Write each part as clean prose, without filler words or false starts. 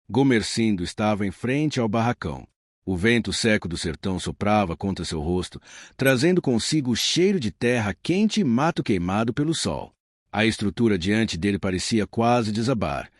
Gomercindo estava em frente ao barracão. O vento seco do sertão soprava contra seu rosto, trazendo consigo o cheiro de terra quente e mato queimado pelo sol. A estrutura diante dele parecia quase desabar.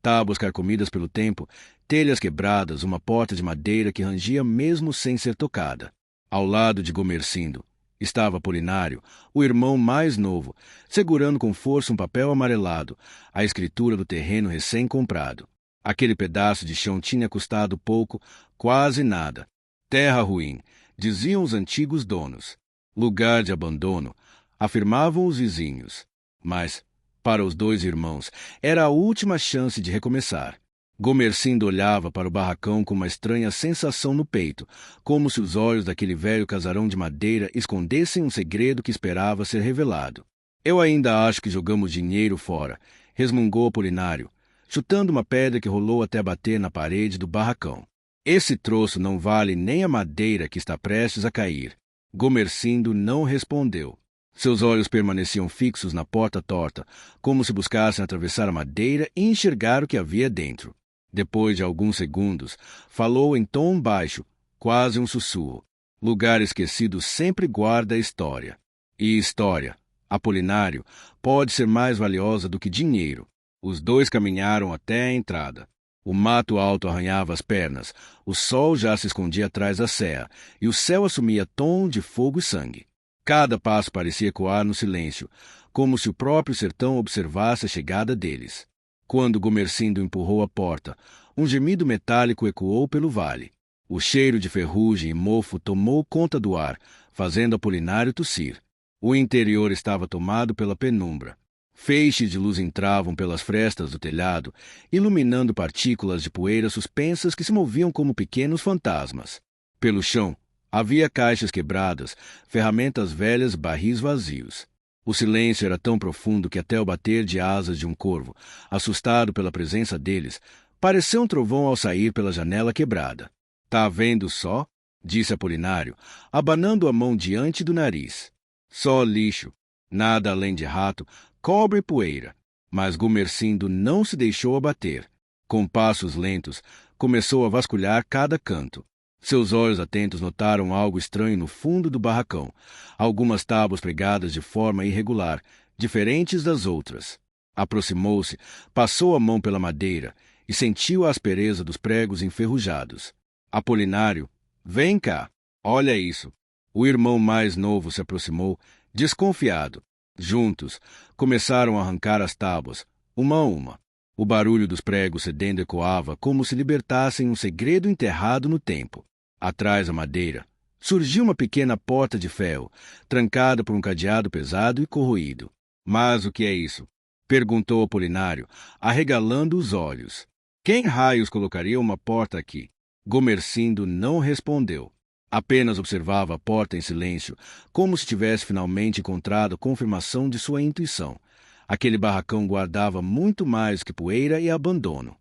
Tábuas carcomidas pelo tempo, telhas quebradas, uma porta de madeira que rangia mesmo sem ser tocada. Ao lado de Gomercindo estava Apolinário, o irmão mais novo, segurando com força um papel amarelado, a escritura do terreno recém-comprado. Aquele pedaço de chão tinha custado pouco, quase nada. Terra ruim, diziam os antigos donos. Lugar de abandono, afirmavam os vizinhos. Mas, para os dois irmãos, era a última chance de recomeçar. Gomercindo olhava para o barracão com uma estranha sensação no peito, como se os olhos daquele velho casarão de madeira escondessem um segredo que esperava ser revelado. Eu ainda acho que jogamos dinheiro fora, resmungou Apolinário, chutando uma pedra que rolou até bater na parede do barracão. Esse troço não vale nem a madeira que está prestes a cair. Gomercindo não respondeu. Seus olhos permaneciam fixos na porta torta, como se buscassem atravessar a madeira e enxergar o que havia dentro. Depois de alguns segundos, falou em tom baixo, quase um sussurro. Lugar esquecido sempre guarda história. E história, Apolinário, pode ser mais valiosa do que dinheiro. Os dois caminharam até a entrada. O mato alto arranhava as pernas, o sol já se escondia atrás da serra, e o céu assumia tom de fogo e sangue. Cada passo parecia ecoar no silêncio, como se o próprio sertão observasse a chegada deles. Quando Gomercindo empurrou a porta, um gemido metálico ecoou pelo vale. O cheiro de ferrugem e mofo tomou conta do ar, fazendo Apolinário tossir. O interior estava tomado pela penumbra. Feixes de luz entravam pelas frestas do telhado, iluminando partículas de poeira suspensas que se moviam como pequenos fantasmas. Pelo chão, havia caixas quebradas, ferramentas velhas, barris vazios. O silêncio era tão profundo que até o bater de asas de um corvo, assustado pela presença deles, pareceu um trovão ao sair pela janela quebrada. "Tá vendo só?" disse Apolinário, abanando a mão diante do nariz. "Só lixo, nada além de rato, cobre e poeira." Mas Gomercindo não se deixou abater. Com passos lentos, começou a vasculhar cada canto. Seus olhos atentos notaram algo estranho no fundo do barracão, algumas tábuas pregadas de forma irregular, diferentes das outras. Aproximou-se, passou a mão pela madeira e sentiu a aspereza dos pregos enferrujados. "Apolinário, vem cá, olha isso." O irmão mais novo se aproximou, desconfiado. Juntos, começaram a arrancar as tábuas, uma a uma. O barulho dos pregos cedendo ecoava como se libertassem um segredo enterrado no tempo. Atrás da madeira, surgiu uma pequena porta de ferro, trancada por um cadeado pesado e corroído. "Mas o que é isso?" perguntou Apolinário, arregalando os olhos. "Quem raios colocaria uma porta aqui?" Gomercindo não respondeu. Apenas observava a porta em silêncio, como se tivesse finalmente encontrado confirmação de sua intuição. Aquele barracão guardava muito mais que poeira e abandono.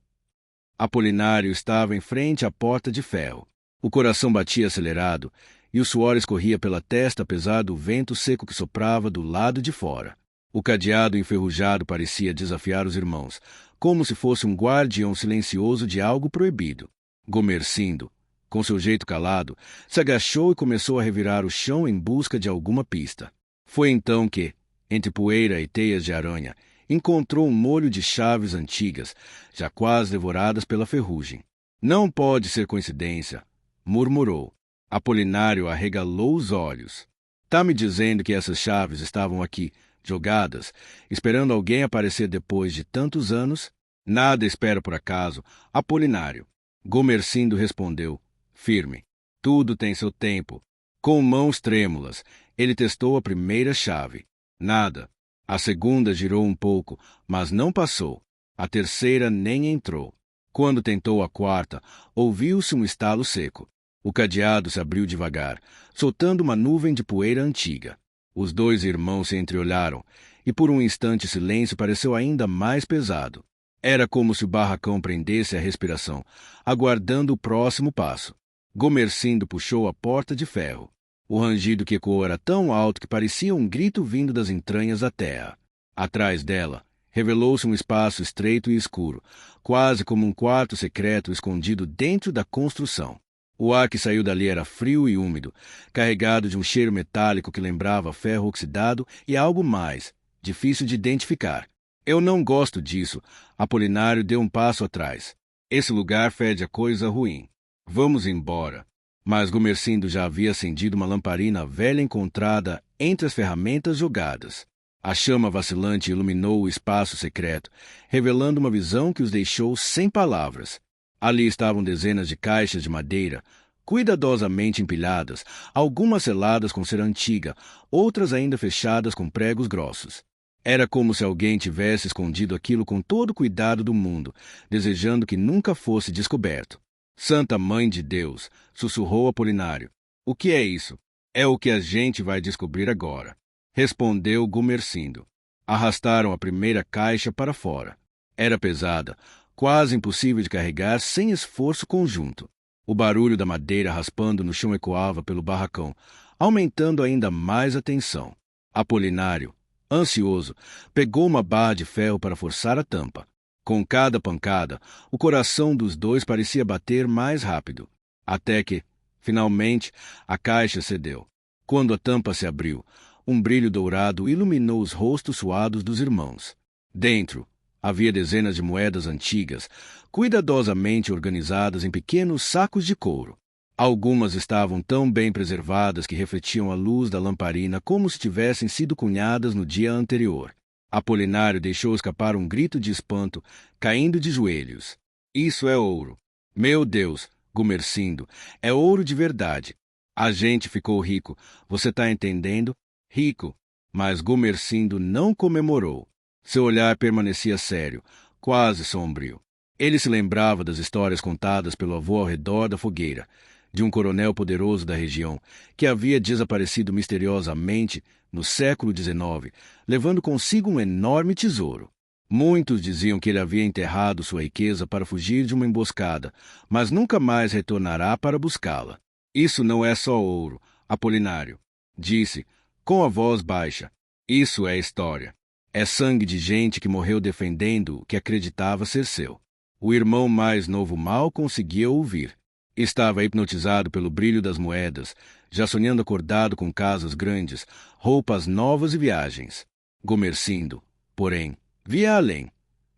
Apolinário estava em frente à porta de ferro. O coração batia acelerado e o suor escorria pela testa apesar do vento seco que soprava do lado de fora. O cadeado enferrujado parecia desafiar os irmãos, como se fosse um guardião silencioso de algo proibido. Gomercindo, com seu jeito calado, se agachou e começou a revirar o chão em busca de alguma pista. Foi então que, entre poeira e teias de aranha, encontrou um molho de chaves antigas, já quase devoradas pela ferrugem. "Não pode ser coincidência," murmurou. Apolinário arregalou os olhos. "Tá me dizendo que essas chaves estavam aqui, jogadas, esperando alguém aparecer depois de tantos anos?" "Nada espera por acaso, Apolinário." Gomercindo respondeu, firme. "Tudo tem seu tempo." Com mãos trêmulas, ele testou a primeira chave. Nada. A segunda girou um pouco, mas não passou. A terceira nem entrou. Quando tentou a quarta, ouviu-se um estalo seco. O cadeado se abriu devagar, soltando uma nuvem de poeira antiga. Os dois irmãos se entreolharam, e por um instante o silêncio pareceu ainda mais pesado. Era como se o barracão prendesse a respiração, aguardando o próximo passo. Gomercindo puxou a porta de ferro. O rangido que ecoou era tão alto que parecia um grito vindo das entranhas da terra. Atrás dela, Revelou-se um espaço estreito e escuro, quase como um quarto secreto escondido dentro da construção. O ar que saiu dali era frio e úmido, carregado de um cheiro metálico que lembrava ferro oxidado e algo mais, difícil de identificar. Eu não gosto disso. Apolinário deu um passo atrás. Esse lugar fede a coisa ruim. Vamos embora. Mas Gumersindo já havia acendido uma lamparina velha encontrada entre as ferramentas jogadas. A chama vacilante iluminou o espaço secreto, revelando uma visão que os deixou sem palavras. Ali estavam dezenas de caixas de madeira, cuidadosamente empilhadas, algumas seladas com cera antiga, outras ainda fechadas com pregos grossos. Era como se alguém tivesse escondido aquilo com todo o cuidado do mundo, desejando que nunca fosse descoberto. Santa Mãe de Deus, sussurrou Apolinário. O que é isso? É o que a gente vai descobrir agora, respondeu Gumersindo. Arrastaram a primeira caixa para fora. Era pesada, quase impossível de carregar sem esforço conjunto. O barulho da madeira raspando no chão ecoava pelo barracão, aumentando ainda mais a tensão. Apolinário, ansioso, pegou uma barra de ferro para forçar a tampa. Com cada pancada, o coração dos dois parecia bater mais rápido, até que, finalmente, a caixa cedeu. Quando a tampa se abriu, um brilho dourado iluminou os rostos suados dos irmãos. Dentro, havia dezenas de moedas antigas, cuidadosamente organizadas em pequenos sacos de couro. Algumas estavam tão bem preservadas que refletiam a luz da lamparina como se tivessem sido cunhadas no dia anterior. Apolinário deixou escapar um grito de espanto, caindo de joelhos. Isso é ouro. Meu Deus, Gumersindo, é ouro de verdade. A gente ficou rico, você está entendendo? Rico. Mas Gumersindo não comemorou. Seu olhar permanecia sério, quase sombrio. Ele se lembrava das histórias contadas pelo avô ao redor da fogueira, de um coronel poderoso da região, que havia desaparecido misteriosamente no século XIX, levando consigo um enorme tesouro. Muitos diziam que ele havia enterrado sua riqueza para fugir de uma emboscada, mas nunca mais retornará para buscá-la. Isso não é só ouro, Apolinário, disse, com a voz baixa. Isso é história. É sangue de gente que morreu defendendo o que acreditava ser seu. O irmão mais novo mal conseguia ouvir. Estava hipnotizado pelo brilho das moedas, já sonhando acordado com casas grandes, roupas novas e viagens. Gumersindo, porém, via além.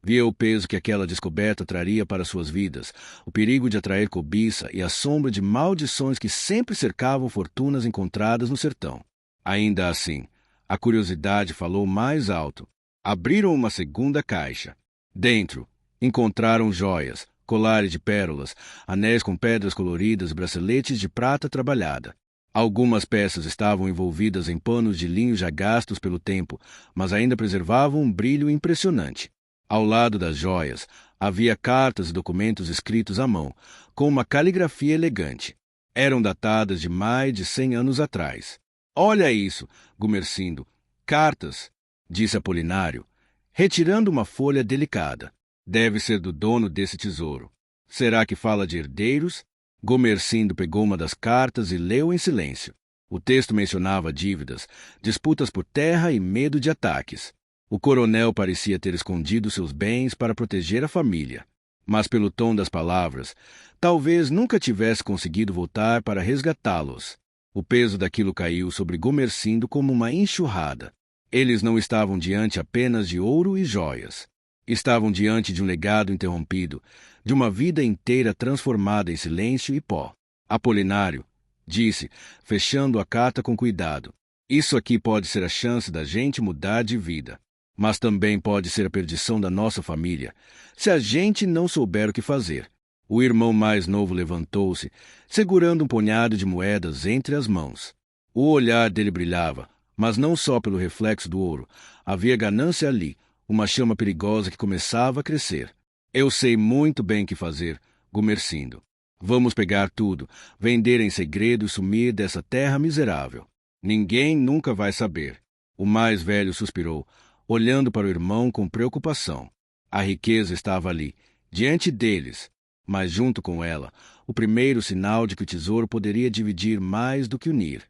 Via o peso que aquela descoberta traria para suas vidas, o perigo de atrair cobiça e a sombra de maldições que sempre cercavam fortunas encontradas no sertão. Ainda assim, a curiosidade falou mais alto. Abriram uma segunda caixa. Dentro, encontraram joias, colares de pérolas, anéis com pedras coloridas e braceletes de prata trabalhada. Algumas peças estavam envolvidas em panos de linho já gastos pelo tempo, mas ainda preservavam um brilho impressionante. Ao lado das joias, havia cartas e documentos escritos à mão, com uma caligrafia elegante. Eram datadas de mais de 100 anos atrás. Olha isso, Gumersindo. Cartas, disse Apolinário, retirando uma folha delicada. Deve ser do dono desse tesouro. Será que fala de herdeiros? Gumersindo pegou uma das cartas e leu em silêncio. O texto mencionava dívidas, disputas por terra e medo de ataques. O coronel parecia ter escondido seus bens para proteger a família. Mas pelo tom das palavras, talvez nunca tivesse conseguido voltar para resgatá-los. O peso daquilo caiu sobre Gumersindo como uma enxurrada. Eles não estavam diante apenas de ouro e joias. Estavam diante de um legado interrompido, de uma vida inteira transformada em silêncio e pó. Apolinário, disse, fechando a carta com cuidado, isso aqui pode ser a chance da gente mudar de vida, mas também pode ser a perdição da nossa família, se a gente não souber o que fazer. O irmão mais novo levantou-se, segurando um punhado de moedas entre as mãos. O olhar dele brilhava, mas não só pelo reflexo do ouro. Havia ganância ali, uma chama perigosa que começava a crescer. Eu sei muito bem o que fazer, Gumersindo. Vamos pegar tudo, vender em segredo e sumir dessa terra miserável. Ninguém nunca vai saber. O mais velho suspirou, olhando para o irmão com preocupação. A riqueza estava ali, diante deles, mas junto com ela, o primeiro sinal de que o tesouro poderia dividir mais do que unir.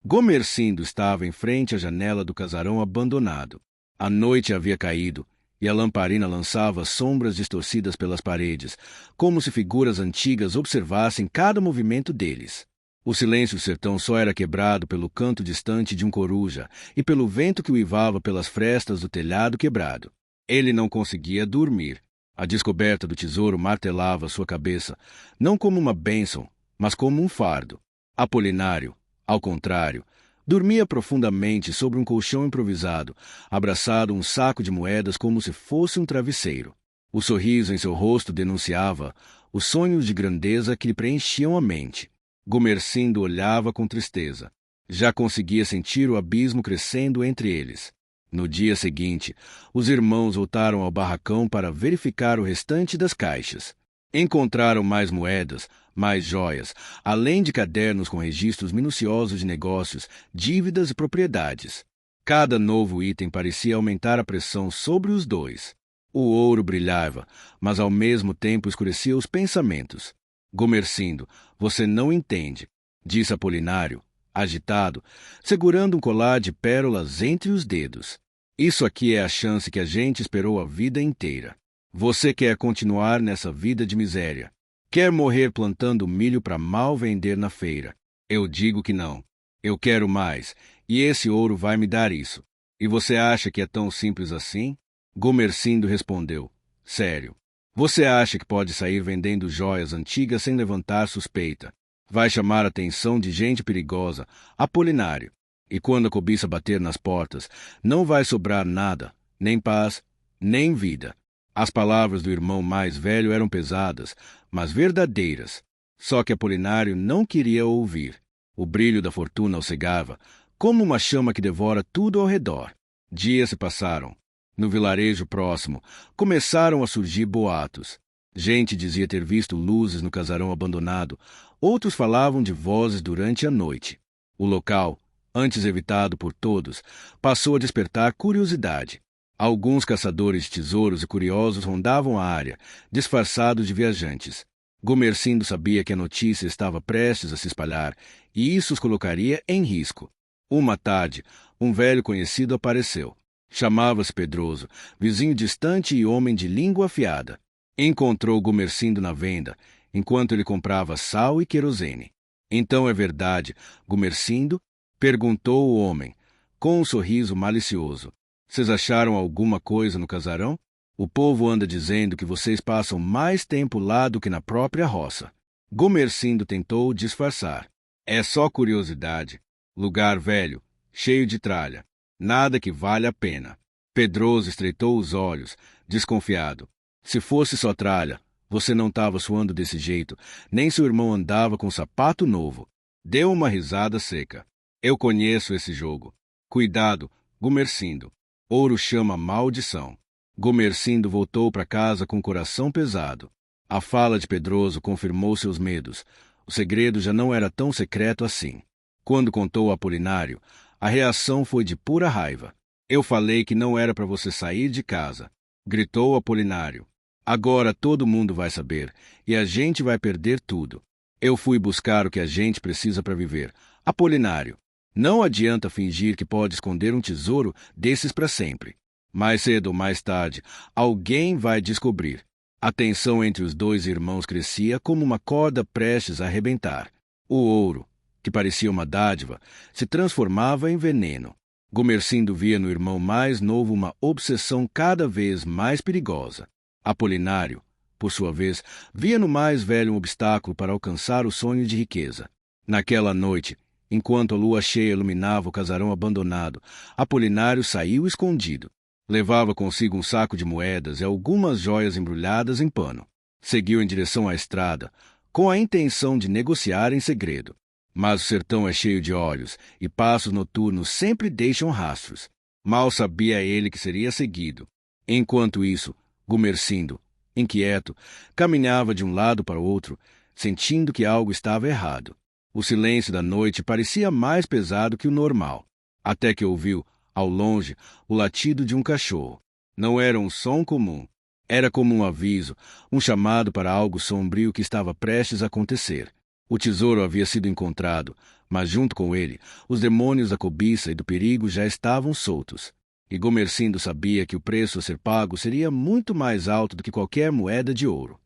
Gumersindo estava em frente à janela do casarão abandonado. A noite havia caído, e a lamparina lançava sombras distorcidas pelas paredes, como se figuras antigas observassem cada movimento deles. O silêncio do sertão só era quebrado pelo canto distante de um coruja e pelo vento que uivava pelas frestas do telhado quebrado. Ele não conseguia dormir. A descoberta do tesouro martelava sua cabeça, não como uma bênção, mas como um fardo. Apolinário, ao contrário, dormia profundamente sobre um colchão improvisado, abraçado a um saco de moedas como se fosse um travesseiro. O sorriso em seu rosto denunciava os sonhos de grandeza que lhe preenchiam a mente. Gumersindo olhava com tristeza. Já conseguia sentir o abismo crescendo entre eles. No dia seguinte, os irmãos voltaram ao barracão para verificar o restante das caixas. Encontraram mais moedas, mais joias, além de cadernos com registros minuciosos de negócios, dívidas e propriedades. Cada novo item parecia aumentar a pressão sobre os dois. O ouro brilhava, mas ao mesmo tempo escurecia os pensamentos. Gumersindo, você não entende, disse Apolinário, agitado, segurando um colar de pérolas entre os dedos. Isso aqui é a chance que a gente esperou a vida inteira. Você quer continuar nessa vida de miséria. Quer morrer plantando milho para mal vender na feira. Eu digo que não. Eu quero mais, e esse ouro vai me dar isso. E você acha que é tão simples assim? Gumersindo respondeu. Sério. Você acha que pode sair vendendo joias antigas sem levantar suspeita? Vai chamar a atenção de gente perigosa, Apolinário. E quando a cobiça bater nas portas, não vai sobrar nada, nem paz, nem vida. As palavras do irmão mais velho eram pesadas, mas verdadeiras. Só que Apolinário não queria ouvir. O brilho da fortuna o cegava, como uma chama que devora tudo ao redor. Dias se passaram. No vilarejo próximo, começaram a surgir boatos. Gente dizia ter visto luzes no casarão abandonado, outros falavam de vozes durante a noite. O local, antes evitado por todos, passou a despertar curiosidade. Alguns caçadores de tesouros e curiosos rondavam a área, disfarçados de viajantes. Gumersindo sabia que a notícia estava prestes a se espalhar, e isso os colocaria em risco. Uma tarde, um velho conhecido apareceu. Chamava-se Pedroso, vizinho distante e homem de língua afiada. Encontrou Gumersindo na venda, enquanto ele comprava sal e querosene. Então é verdade, Gumersindo? Perguntou o homem, com um sorriso malicioso. Vocês acharam alguma coisa no casarão? O povo anda dizendo que vocês passam mais tempo lá do que na própria roça. Gumersindo tentou disfarçar. É só curiosidade. Lugar velho, cheio de tralha. Nada que valha a pena. Pedroso estreitou os olhos, desconfiado. Se fosse só tralha, você não estava suando desse jeito, nem seu irmão andava com sapato novo. Deu uma risada seca. Eu conheço esse jogo. Cuidado, Gumersindo. Ouro chama maldição. Gumersindo voltou para casa com o coração pesado. A fala de Pedroso confirmou seus medos. O segredo já não era tão secreto assim. Quando contou a Apolinário, a reação foi de pura raiva. Eu falei que não era para você sair de casa, gritou Apolinário. Agora todo mundo vai saber, e a gente vai perder tudo. Eu fui buscar o que a gente precisa para viver. Apolinário, não adianta fingir que pode esconder um tesouro desses para sempre. Mais cedo ou mais tarde, alguém vai descobrir. A tensão entre os dois irmãos crescia como uma corda prestes a arrebentar. O ouro, que parecia uma dádiva, se transformava em veneno. Gumersindo via no irmão mais novo uma obsessão cada vez mais perigosa. Apolinário, por sua vez, via no mais velho um obstáculo para alcançar o sonho de riqueza. Naquela noite, enquanto a lua cheia iluminava o casarão abandonado, Apolinário saiu escondido. Levava consigo um saco de moedas e algumas joias embrulhadas em pano. Seguiu em direção à estrada, com a intenção de negociar em segredo. Mas o sertão é cheio de olhos, e passos noturnos sempre deixam rastros. Mal sabia ele que seria seguido. Enquanto isso, Gumersindo, inquieto, caminhava de um lado para o outro, sentindo que algo estava errado. O silêncio da noite parecia mais pesado que o normal, até que ouviu, ao longe, o latido de um cachorro. Não era um som comum. Era como um aviso, um chamado para algo sombrio que estava prestes a acontecer. O tesouro havia sido encontrado, mas junto com ele, os demônios da cobiça e do perigo já estavam soltos. E Gomercindo sabia que o preço a ser pago seria muito mais alto do que qualquer moeda de ouro.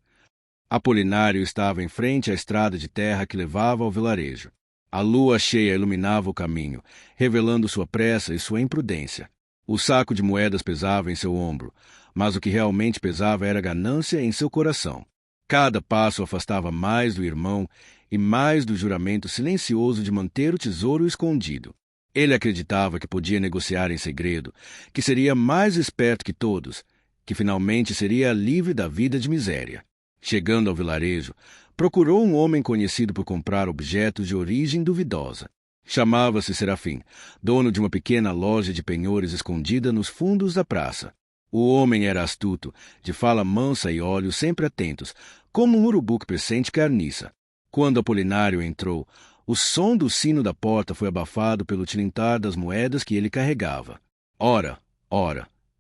Apolinário estava em frente à estrada de terra que levava ao vilarejo. A lua cheia iluminava o caminho, revelando sua pressa e sua imprudência. O saco de moedas pesava em seu ombro, mas o que realmente pesava era a ganância em seu coração. Cada passo afastava mais do irmão e mais do juramento silencioso de manter o tesouro escondido. Ele acreditava que podia negociar em segredo, que seria mais esperto que todos, que finalmente seria livre da vida de miséria. Chegando ao vilarejo, procurou um homem conhecido por comprar objetos de origem duvidosa. Chamava-se Serafim, dono de uma pequena loja de penhores escondida nos fundos da praça. O homem era astuto, de fala mansa e olhos sempre atentos, como um urubu que pressente carniça. Quando Apolinário entrou, o som do sino da porta foi abafado pelo tilintar das moedas que ele carregava. Ora,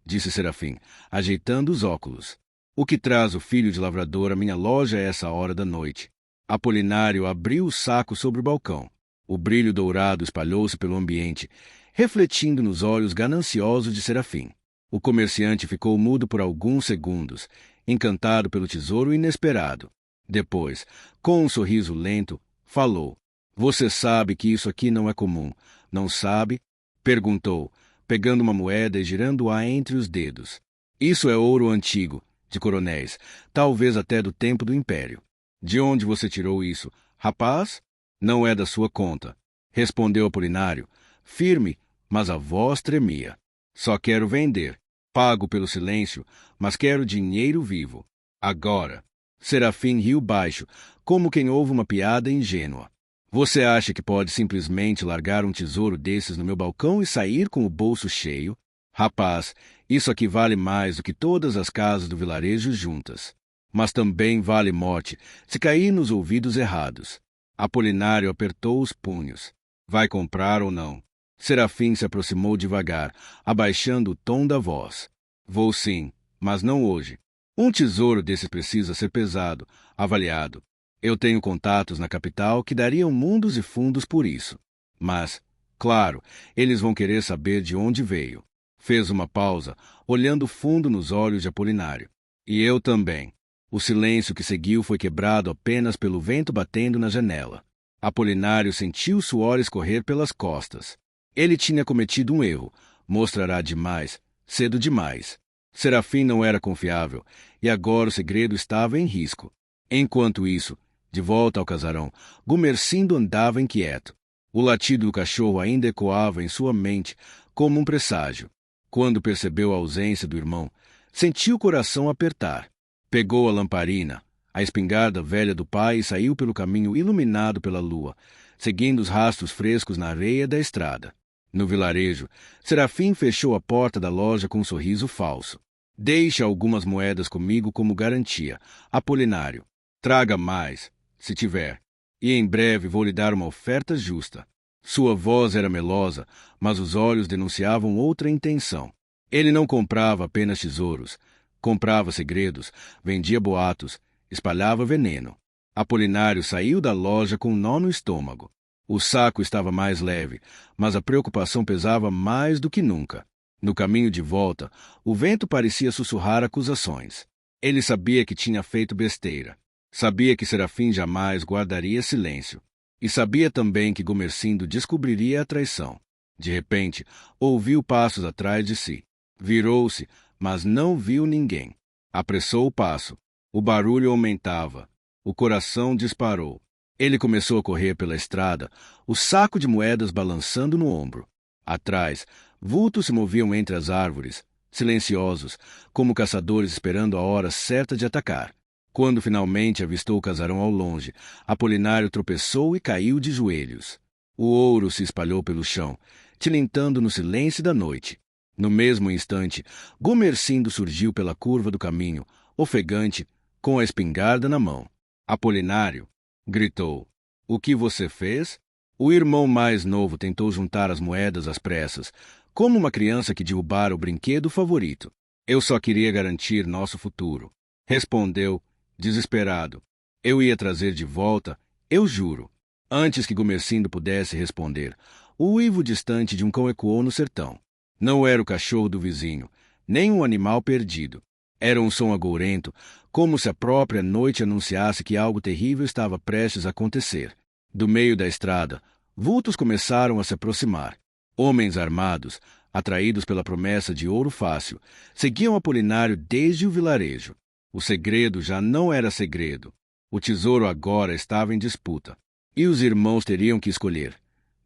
disse Serafim, ajeitando os óculos. O que traz o filho de lavrador à minha loja a essa hora da noite? Apolinário abriu o saco sobre o balcão. O brilho dourado espalhou-se pelo ambiente, refletindo nos olhos gananciosos de Serafim. O comerciante ficou mudo por alguns segundos, encantado pelo tesouro inesperado. Depois, com um sorriso lento, falou. Você sabe que isso aqui não é comum, não sabe? Perguntou, pegando uma moeda e girando-a entre os dedos. Isso é ouro antigo, de coronéis, talvez até do tempo do Império. De onde você tirou isso, rapaz? Não é da sua conta, respondeu Apolinário, firme, mas a voz tremia. Só quero vender. Pago pelo silêncio, mas quero dinheiro vivo. Agora. Serafim riu baixo, como quem ouve uma piada ingênua. Você acha que pode simplesmente largar um tesouro desses no meu balcão e sair com o bolso cheio? Rapaz, isso aqui vale mais do que todas as casas do vilarejo juntas. Mas também vale morte, se cair nos ouvidos errados. Apolinário apertou os punhos. Vai comprar ou não? Serafim se aproximou devagar, abaixando o tom da voz. Vou sim, mas não hoje. Um tesouro desses precisa ser pesado, avaliado. Eu tenho contatos na capital que dariam mundos e fundos por isso. Mas, claro, eles vão querer saber de onde veio. Fez uma pausa, olhando fundo nos olhos de Apolinário. E eu também. O silêncio que seguiu foi quebrado apenas pelo vento batendo na janela. Apolinário sentiu o suor escorrer pelas costas. Ele tinha cometido um erro. Mostrará demais, cedo demais. Serafim não era confiável, e agora o segredo estava em risco. Enquanto isso, de volta ao casarão, Gomercindo andava inquieto. O latido do cachorro ainda ecoava em sua mente como um presságio. Quando percebeu a ausência do irmão, sentiu o coração apertar. Pegou a lamparina, a espingarda velha do pai e saiu pelo caminho iluminado pela lua, seguindo os rastros frescos na areia da estrada. No vilarejo, Serafim fechou a porta da loja com um sorriso falso. Deixe algumas moedas comigo como garantia, Apolinário. Traga mais, se tiver. E em breve vou lhe dar uma oferta justa. Sua voz era melosa, mas os olhos denunciavam outra intenção. Ele não comprava apenas tesouros. Comprava segredos, vendia boatos, espalhava veneno. Apolinário saiu da loja com um nó no estômago. O saco estava mais leve, mas a preocupação pesava mais do que nunca. No caminho de volta, o vento parecia sussurrar acusações. Ele sabia que tinha feito besteira. Sabia que Serafim jamais guardaria silêncio. E sabia também que Gomercindo descobriria a traição. De repente, ouviu passos atrás de si. Virou-se, mas não viu ninguém. Apressou o passo. O barulho aumentava. O coração disparou. Ele começou a correr pela estrada, o saco de moedas balançando no ombro. Atrás, vultos se moviam entre as árvores, silenciosos, como caçadores esperando a hora certa de atacar. Quando finalmente avistou o casarão ao longe, Apolinário tropeçou e caiu de joelhos. O ouro se espalhou pelo chão, tilintando no silêncio da noite. No mesmo instante, Gomercindo surgiu pela curva do caminho, ofegante, com a espingarda na mão. Apolinário, gritou. O que você fez? O irmão mais novo tentou juntar as moedas às pressas, como uma criança que derrubara o brinquedo favorito. Eu só queria garantir nosso futuro. Respondeu, desesperado. Eu ia trazer de volta, eu juro. Antes que Gomercindo pudesse responder, o uivo distante de um cão ecoou no sertão. Não era o cachorro do vizinho, nem um animal perdido. Era um som agourento, como se a própria noite anunciasse que algo terrível estava prestes a acontecer. Do meio da estrada, vultos começaram a se aproximar. Homens armados, atraídos pela promessa de ouro fácil, seguiam Apolinário desde o vilarejo. O segredo já não era segredo. O tesouro agora estava em disputa. E os irmãos teriam que escolher: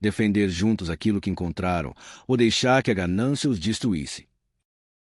defender juntos aquilo que encontraram ou deixar que a ganância os destruísse.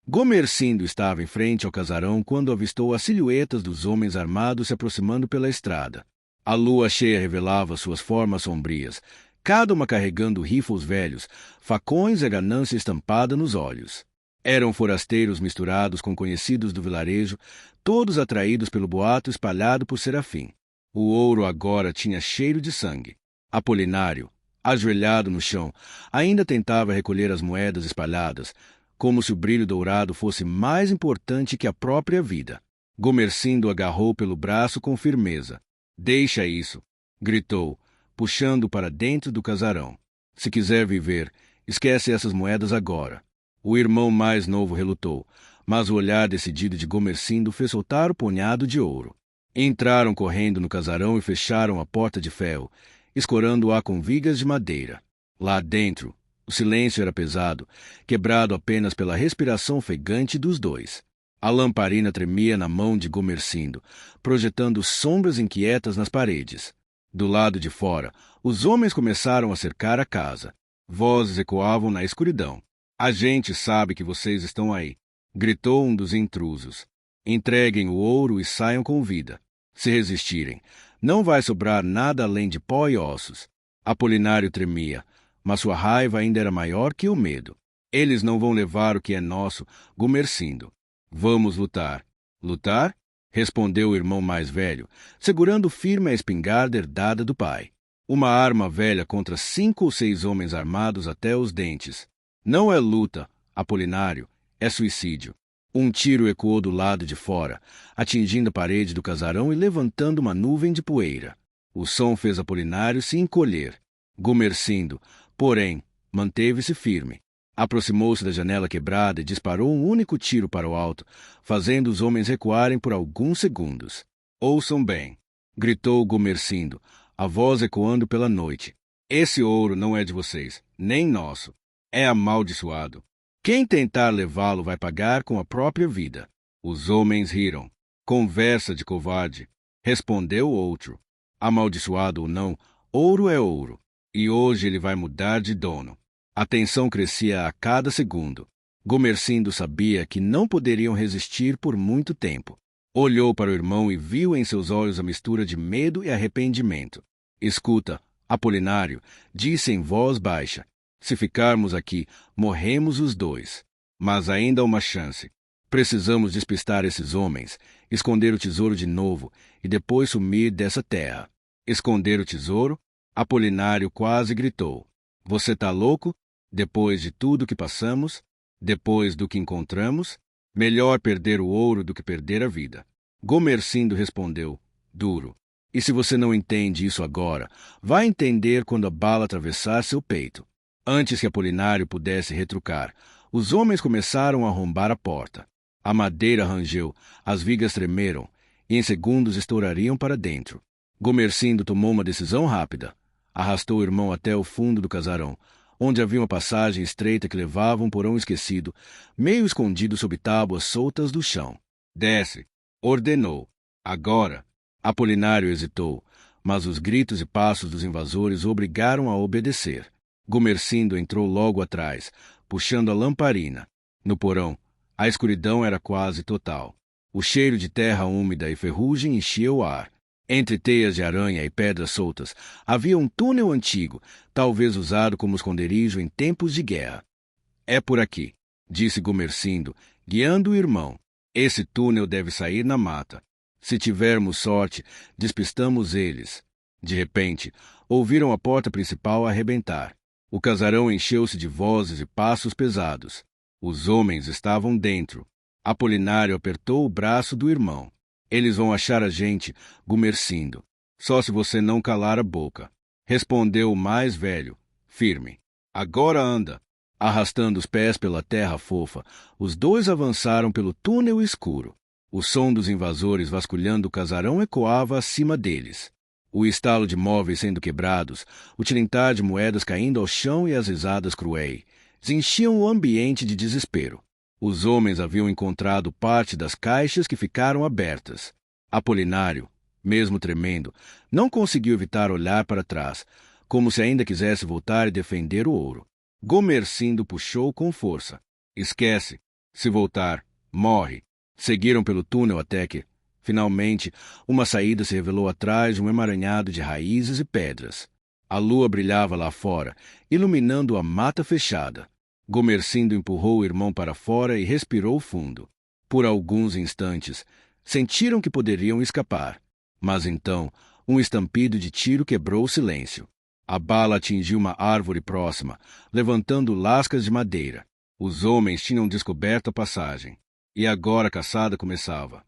Gomercindo estava em frente ao casarão quando avistou as silhuetas dos homens armados se aproximando pela estrada. A lua cheia revelava suas formas sombrias, cada uma carregando rifles velhos, facões e a ganância estampada nos olhos. Eram forasteiros misturados com conhecidos do vilarejo, todos atraídos pelo boato espalhado por Serafim. O ouro agora tinha cheiro de sangue. Apolinário, ajoelhado no chão, ainda tentava recolher as moedas espalhadas, como se o brilho dourado fosse mais importante que a própria vida. Gomercindo agarrou pelo braço com firmeza. "Deixa isso!" gritou, puxando-o para dentro do casarão. "Se quiser viver, esquece essas moedas agora." O irmão mais novo relutou, mas o olhar decidido de Gomercindo fez soltar o punhado de ouro. Entraram correndo no casarão e fecharam a porta de ferro, escorando-a com vigas de madeira. Lá dentro, o silêncio era pesado, quebrado apenas pela respiração ofegante dos dois. A lamparina tremia na mão de Gomercindo, projetando sombras inquietas nas paredes. Do lado de fora, os homens começaram a cercar a casa. Vozes ecoavam na escuridão. "A gente sabe que vocês estão aí", gritou um dos intrusos. "Entreguem o ouro e saiam com vida. Se resistirem, não vai sobrar nada além de pó e ossos." Apolinário tremia, mas sua raiva ainda era maior que o medo. "Eles não vão levar o que é nosso, Gomercindo. Vamos lutar." "Lutar?" respondeu o irmão mais velho, segurando firme a espingarda herdada do pai. Uma arma velha contra 5 ou 6 homens armados até os dentes. "Não é luta, Apolinário, é suicídio." Um tiro ecoou do lado de fora, atingindo a parede do casarão e levantando uma nuvem de poeira. O som fez Apolinário se encolher. Gomercindo, porém, manteve-se firme. Aproximou-se da janela quebrada e disparou um único tiro para o alto, fazendo os homens recuarem por alguns segundos. "Ouçam bem", gritou Gomercindo, a voz ecoando pela noite. "Esse ouro não é de vocês, nem nosso. É amaldiçoado. Quem tentar levá-lo vai pagar com a própria vida." Os homens riram. "Conversa de covarde", respondeu o outro. "Amaldiçoado ou não, ouro é ouro, e hoje ele vai mudar de dono." A tensão crescia a cada segundo. Gomercindo sabia que não poderiam resistir por muito tempo. Olhou para o irmão e viu em seus olhos a mistura de medo e arrependimento. "Escuta, Apolinário", disse em voz baixa. "Se ficarmos aqui, morremos os dois. Mas ainda há uma chance. Precisamos despistar esses homens, esconder o tesouro de novo e depois sumir dessa terra." "Esconder o tesouro?" Apolinário quase gritou. "Você tá louco? Depois de tudo que passamos, depois do que encontramos, melhor perder o ouro do que perder a vida." Gomercindo respondeu, duro. "E se você não entende isso agora, vai entender quando a bala atravessar seu peito." Antes que Apolinário pudesse retrucar, os homens começaram a arrombar a porta. A madeira rangeu, as vigas tremeram, e em segundos estourariam para dentro. Gomercindo tomou uma decisão rápida. Arrastou o irmão até o fundo do casarão, onde havia uma passagem estreita que levava a um porão esquecido, meio escondido sob tábuas soltas do chão. "Desce", ordenou. "Agora." Apolinário hesitou, mas os gritos e passos dos invasores o obrigaram a obedecer. Gomercindo entrou logo atrás, puxando a lamparina. No porão, a escuridão era quase total. O cheiro de terra úmida e ferrugem enchia o ar. Entre teias de aranha e pedras soltas, havia um túnel antigo, talvez usado como esconderijo em tempos de guerra. "É por aqui", disse Gomercindo, guiando o irmão. "Esse túnel deve sair na mata. Se tivermos sorte, despistamos eles." De repente, ouviram a porta principal arrebentar. O casarão encheu-se de vozes e passos pesados. Os homens estavam dentro. Apolinário apertou o braço do irmão. "Eles vão achar a gente, Gomercindo. Só se você não calar a boca", respondeu o mais velho, firme. "Agora anda." Arrastando os pés pela terra fofa, os dois avançaram pelo túnel escuro. O som dos invasores vasculhando o casarão ecoava acima deles. O estalo de móveis sendo quebrados, o tilintar de moedas caindo ao chão e as risadas cruéis enchiam o ambiente de desespero. Os homens haviam encontrado parte das caixas que ficaram abertas. Apolinário, mesmo tremendo, não conseguiu evitar olhar para trás, como se ainda quisesse voltar e defender o ouro. Gomercindo puxou com força. Esquece. Se voltar, morre. Seguiram pelo túnel até que, finalmente, uma saída se revelou atrás de um emaranhado de raízes e pedras. A lua brilhava lá fora, iluminando a mata fechada. Gomercindo empurrou o irmão para fora e respirou fundo. Por alguns instantes, sentiram que poderiam escapar. Mas então, um estampido de tiro quebrou o silêncio. A bala atingiu uma árvore próxima, levantando lascas de madeira. Os homens tinham descoberto a passagem. E agora a caçada começava.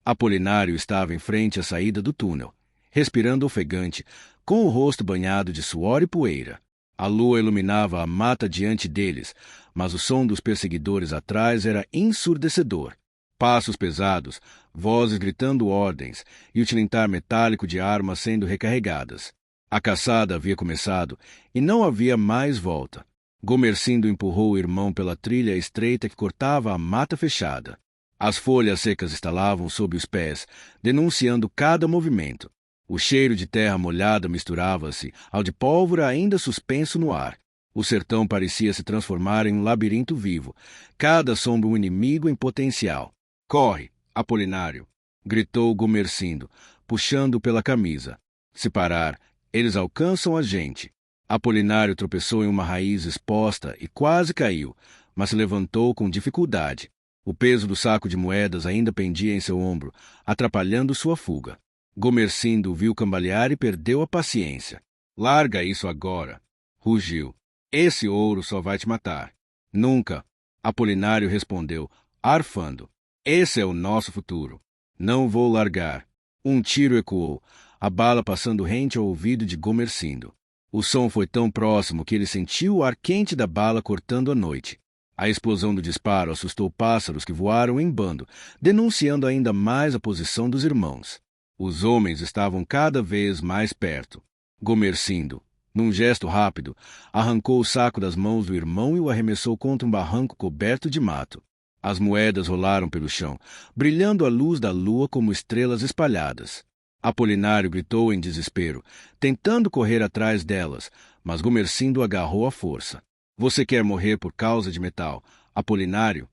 Apolinário estava em frente à saída do túnel, respirando ofegante, com o rosto banhado de suor e poeira. A lua iluminava a mata diante deles, mas o som dos perseguidores atrás era ensurdecedor. Passos pesados, vozes gritando ordens e o tilintar metálico de armas sendo recarregadas. A caçada havia começado e não havia mais volta. Gomercindo empurrou o irmão pela trilha estreita que cortava a mata fechada. As folhas secas estalavam sob os pés, denunciando cada movimento. O cheiro de terra molhada misturava-se ao de pólvora ainda suspenso no ar. O sertão parecia se transformar em um labirinto vivo, cada sombra um inimigo em potencial. Corre, Apolinário! Gritou Gomercindo, puxando pela camisa. Se parar, eles alcançam a gente. Apolinário tropeçou em uma raiz exposta e quase caiu, mas se levantou com dificuldade. O peso do saco de moedas ainda pendia em seu ombro, atrapalhando sua fuga. Gomercindo o viu cambalear e perdeu a paciência. Larga isso agora! Rugiu. Esse ouro só vai te matar. Nunca! Apolinário respondeu, arfando. Esse é o nosso futuro. Não vou largar. Um tiro ecoou, a bala passando rente ao ouvido de Gomercindo. O som foi tão próximo que ele sentiu o ar quente da bala cortando a noite. A explosão do disparo assustou pássaros que voaram em bando, denunciando ainda mais a posição dos irmãos. Os homens estavam cada vez mais perto. Gomercindo, num gesto rápido, arrancou o saco das mãos do irmão e o arremessou contra um barranco coberto de mato. As moedas rolaram pelo chão, brilhando à luz da lua como estrelas espalhadas. Apolinário gritou em desespero, tentando correr atrás delas, mas Gomercindo o agarrou à força. Você quer morrer por causa de metal, Apolinário?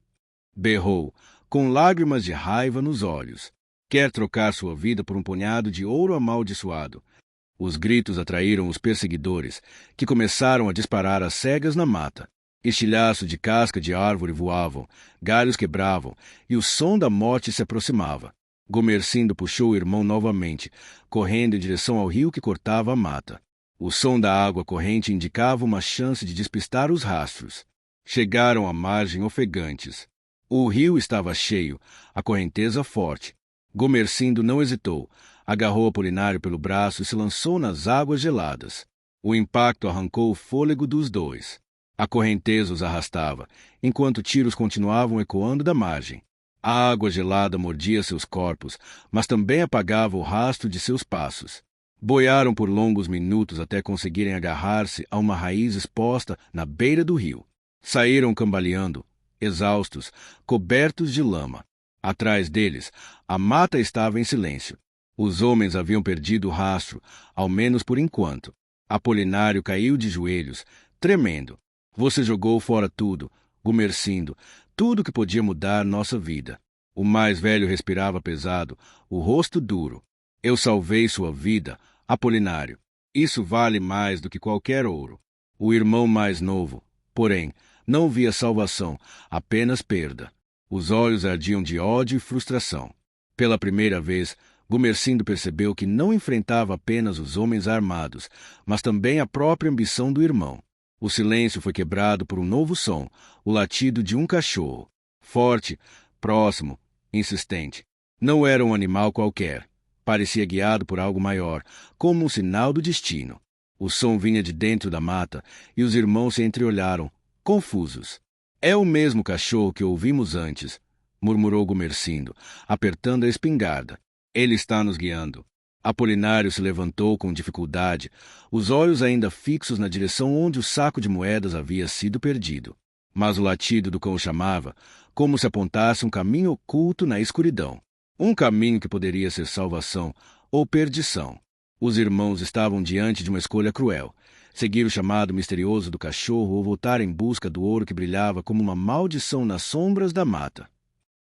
Berrou, com lágrimas de raiva nos olhos. Quer trocar sua vida por um punhado de ouro amaldiçoado. Os gritos atraíram os perseguidores, que começaram a disparar às cegas na mata. Estilhaços de casca de árvore voavam, galhos quebravam, e o som da morte se aproximava. Gomercindo puxou o irmão novamente, correndo em direção ao rio que cortava a mata. O som da água corrente indicava uma chance de despistar os rastros. Chegaram à margem ofegantes. O rio estava cheio, a correnteza forte. Gomercindo não hesitou, agarrou Apolinário pelo braço e se lançou nas águas geladas. O impacto arrancou o fôlego dos dois. A correnteza os arrastava, enquanto tiros continuavam ecoando da margem. A água gelada mordia seus corpos, mas também apagava o rastro de seus passos. Boiaram por longos minutos até conseguirem agarrar-se a uma raiz exposta na beira do rio. Saíram cambaleando, exaustos, cobertos de lama. Atrás deles, a mata estava em silêncio. Os homens haviam perdido o rastro, ao menos por enquanto. Apolinário caiu de joelhos, tremendo. Você jogou fora tudo, Gomercindo, tudo que podia mudar nossa vida. O mais velho respirava pesado, o rosto duro. Eu salvei sua vida, Apolinário. Isso vale mais do que qualquer ouro. O irmão mais novo, porém, não via salvação, apenas perda. Os olhos ardiam de ódio e frustração. Pela primeira vez, Gomercindo percebeu que não enfrentava apenas os homens armados, mas também a própria ambição do irmão. O silêncio foi quebrado por um novo som, o latido de um cachorro. Forte, próximo, insistente. Não era um animal qualquer. Parecia guiado por algo maior, como um sinal do destino. O som vinha de dentro da mata, e os irmãos se entreolharam, confusos. É o mesmo cachorro que ouvimos antes, murmurou Gumersindo, apertando a espingarda. Ele está nos guiando. Apolinário se levantou com dificuldade, os olhos ainda fixos na direção onde o saco de moedas havia sido perdido. Mas o latido do cão chamava, como se apontasse um caminho oculto na escuridão. Um caminho que poderia ser salvação ou perdição. Os irmãos estavam diante de uma escolha cruel. Seguir o chamado misterioso do cachorro ou voltar em busca do ouro que brilhava como uma maldição nas sombras da mata.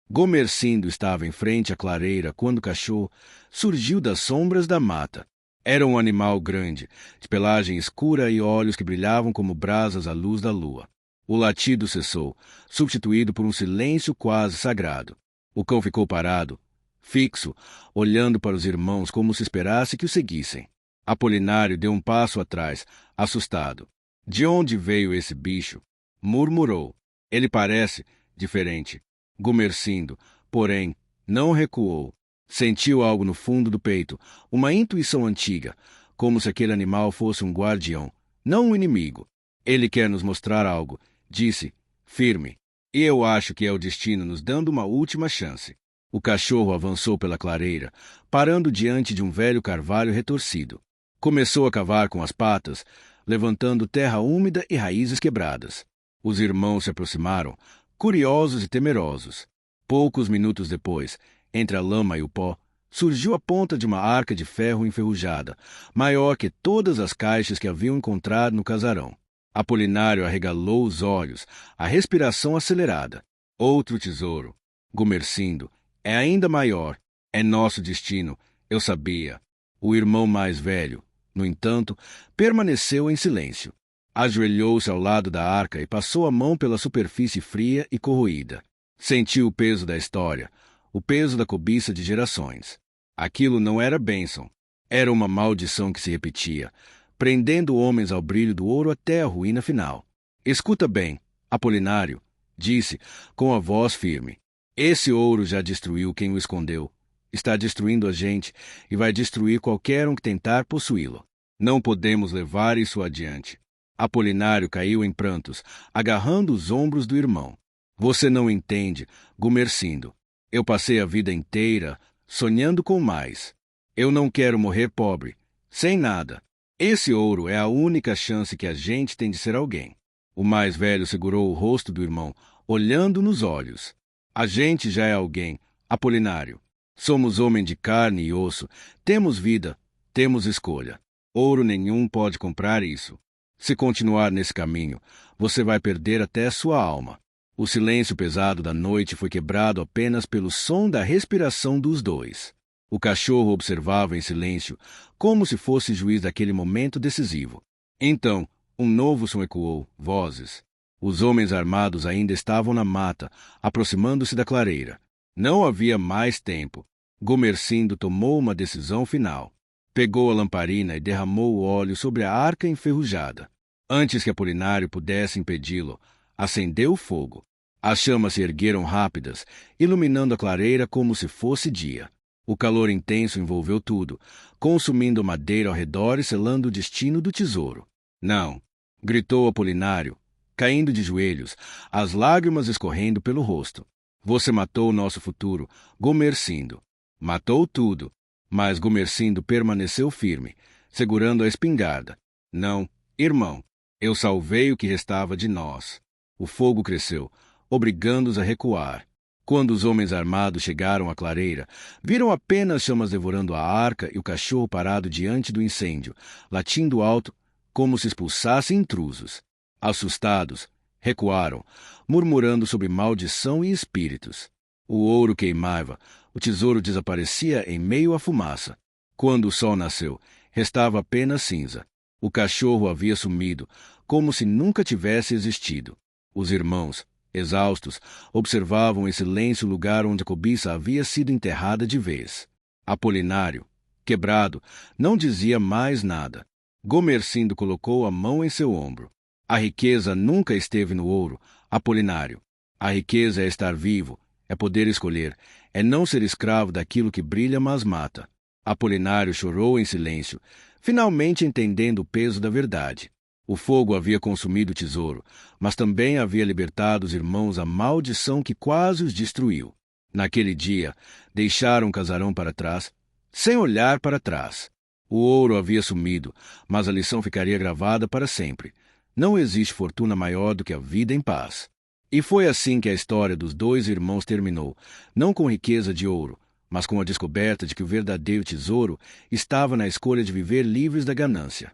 Gumersindo estava em frente à clareira quando o cachorro surgiu das sombras da mata. Era um animal grande, de pelagem escura e olhos que brilhavam como brasas à luz da lua. O latido cessou, substituído por um silêncio quase sagrado. O cão ficou parado, fixo, olhando para os irmãos como se esperasse que o seguissem. Apolinário deu um passo atrás, assustado. De onde veio esse bicho? Murmurou. Ele parece diferente. Gumersindo, porém, não recuou. Sentiu algo no fundo do peito, uma intuição antiga, como se aquele animal fosse um guardião, não um inimigo. Ele quer nos mostrar algo, disse, firme. E eu acho que é o destino nos dando uma última chance. O cachorro avançou pela clareira, parando diante de um velho carvalho retorcido. Começou a cavar com as patas, levantando terra úmida e raízes quebradas. Os irmãos se aproximaram, curiosos e temerosos. Poucos minutos depois, entre a lama e o pó, surgiu a ponta de uma arca de ferro enferrujada, maior que todas as caixas que haviam encontrado no casarão. Apolinário arregalou os olhos, a respiração acelerada. Outro tesouro. Gumersindo, é ainda maior. É nosso destino, eu sabia. O irmão mais velho, no entanto, permaneceu em silêncio. Ajoelhou-se ao lado da arca e passou a mão pela superfície fria e corroída. Sentiu o peso da história, o peso da cobiça de gerações. Aquilo não era bênção. Era uma maldição que se repetia, prendendo homens ao brilho do ouro até a ruína final. Escuta bem, Apolinário, disse, com a voz firme. Esse ouro já destruiu quem o escondeu. Está destruindo a gente e vai destruir qualquer um que tentar possuí-lo. Não podemos levar isso adiante. Apolinário caiu em prantos, agarrando os ombros do irmão. Você não entende, Gumersindo. Eu passei a vida inteira sonhando com mais. Eu não quero morrer pobre, sem nada. Esse ouro é a única chance que a gente tem de ser alguém. O mais velho segurou o rosto do irmão, olhando nos olhos. A gente já é alguém, Apolinário. Somos homem de carne e osso, temos vida, temos escolha. Ouro nenhum pode comprar isso. Se continuar nesse caminho, você vai perder até sua alma. O silêncio pesado da noite foi quebrado apenas pelo som da respiração dos dois. O cachorro observava em silêncio, como se fosse juiz daquele momento decisivo. Então, um novo som ecoou, vozes. Os homens armados ainda estavam na mata, aproximando-se da clareira. Não havia mais tempo. Gumersindo tomou uma decisão final. Pegou a lamparina e derramou o óleo sobre a arca enferrujada. Antes que Apolinário pudesse impedi-lo, acendeu o fogo. As chamas se ergueram rápidas, iluminando a clareira como se fosse dia. O calor intenso envolveu tudo, consumindo a madeira ao redor e selando o destino do tesouro. Não! Gritou Apolinário, caindo de joelhos, as lágrimas escorrendo pelo rosto. Você matou o nosso futuro, Gumersindo. Matou tudo. Mas Gumersindo permaneceu firme, segurando a espingarda. Não, irmão, eu salvei o que restava de nós. O fogo cresceu, obrigando-os a recuar. Quando os homens armados chegaram à clareira, viram apenas chamas devorando a arca e o cachorro parado diante do incêndio, latindo alto, como se expulsasse intrusos. Assustados, recuaram, murmurando sobre maldição e espíritos. O ouro queimava, o tesouro desaparecia em meio à fumaça. Quando o sol nasceu, restava apenas cinza. O cachorro havia sumido, como se nunca tivesse existido. Os irmãos, exaustos, observavam em silêncio o lugar onde a cobiça havia sido enterrada de vez. Apolinário, quebrado, não dizia mais nada. Gumersindo colocou a mão em seu ombro. A riqueza nunca esteve no ouro, Apolinário. A riqueza é estar vivo, é poder escolher, é não ser escravo daquilo que brilha mas mata. Apolinário chorou em silêncio, finalmente entendendo o peso da verdade. O fogo havia consumido o tesouro, mas também havia libertado os irmãos da maldição que quase os destruiu. Naquele dia, deixaram o casarão para trás, sem olhar para trás. O ouro havia sumido, mas a lição ficaria gravada para sempre. Não existe fortuna maior do que a vida em paz. E foi assim que a história dos dois irmãos terminou, não com riqueza de ouro, mas com a descoberta de que o verdadeiro tesouro estava na escolha de viver livres da ganância.